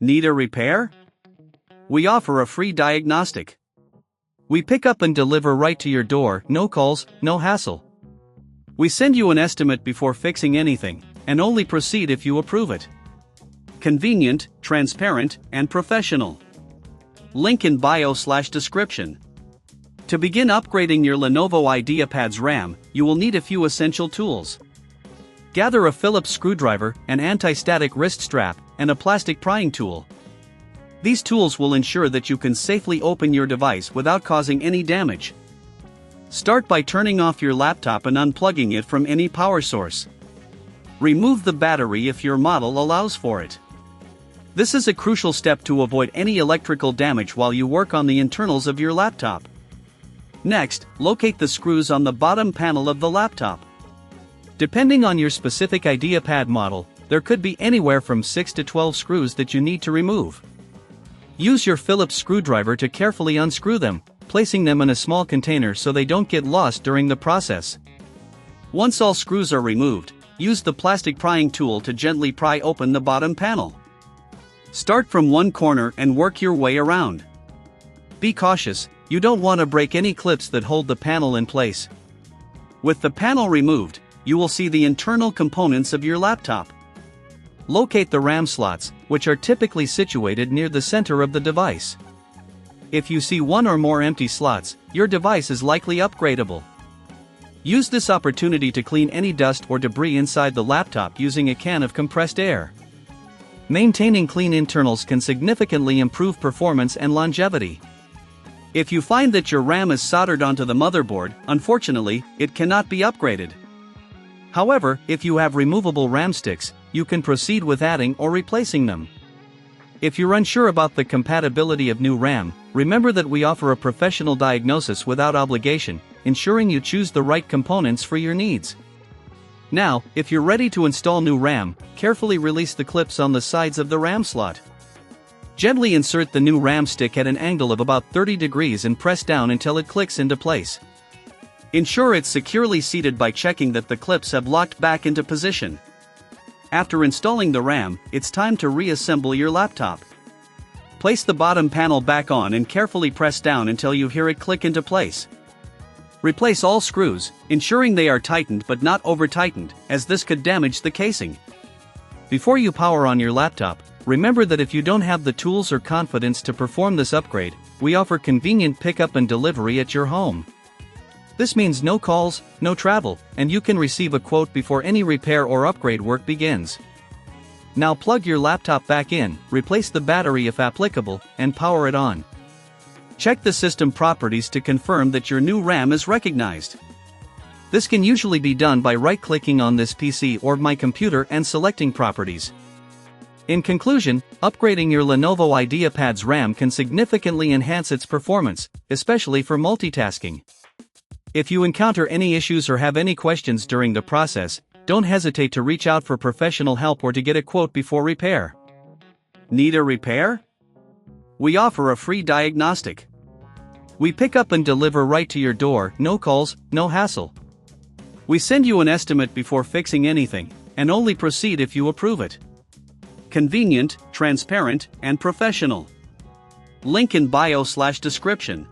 Need a repair? We offer a free diagnostic. We pick up and deliver right to your door, no calls, no hassle. We send you an estimate before fixing anything, and only proceed if you approve it. Convenient, transparent, and professional. Link in bio/description. To begin upgrading your Lenovo IdeaPad's RAM, you will need a few essential tools. Gather a Phillips screwdriver, an anti-static wrist strap, and a plastic prying tool. These tools will ensure that you can safely open your device without causing any damage. Start by turning off your laptop and unplugging it from any power source. Remove the battery if your model allows for it. This is a crucial step to avoid any electrical damage while you work on the internals of your laptop. Next, locate the screws on the bottom panel of the laptop. Depending on your specific IdeaPad model, there could be anywhere from 6 to 12 screws that you need to remove. Use your Phillips screwdriver to carefully unscrew them, placing them in a small container so they don't get lost during the process. Once all screws are removed, use the plastic prying tool to gently pry open the bottom panel. Start from one corner and work your way around. Be cautious, you don't want to break any clips that hold the panel in place. With the panel removed, you will see the internal components of your laptop. Locate the RAM slots, which are typically situated near the center of the device. If you see one or more empty slots, your device is likely upgradable. Use this opportunity to clean any dust or debris inside the laptop using a can of compressed air. Maintaining clean internals can significantly improve performance and longevity. If you find that your RAM is soldered onto the motherboard, unfortunately, it cannot be upgraded. However, if you have removable RAM sticks, you can proceed with adding or replacing them. If you're unsure about the compatibility of new RAM, remember that we offer a professional diagnosis without obligation, ensuring you choose the right components for your needs. Now, if you're ready to install new RAM, carefully release the clips on the sides of the RAM slot. Gently insert the new RAM stick at an angle of about 30 degrees and press down until it clicks into place. Ensure it's securely seated by checking that the clips have locked back into position. After installing the RAM, it's time to reassemble your laptop. Place the bottom panel back on and carefully press down until you hear it click into place. Replace all screws, ensuring they are tightened but not over-tightened, as this could damage the casing. Before you power on your laptop, remember that if you don't have the tools or confidence to perform this upgrade, we offer convenient pickup and delivery at your home. This means no calls, no travel, and you can receive a quote before any repair or upgrade work begins. Now plug your laptop back in, replace the battery if applicable, and power it on. Check the system properties to confirm that your new RAM is recognized. This can usually be done by right-clicking on this PC or my computer and selecting Properties. In conclusion, upgrading your Lenovo IdeaPad's RAM can significantly enhance its performance, especially for multitasking. If you encounter any issues or have any questions during the process, don't hesitate to reach out for professional help or to get a quote before repair. Need a repair? We offer a free diagnostic. We pick up and deliver right to your door, no calls, no hassle. We send you an estimate before fixing anything, and only proceed if you approve it. Convenient, transparent, and professional. Link in bio/description.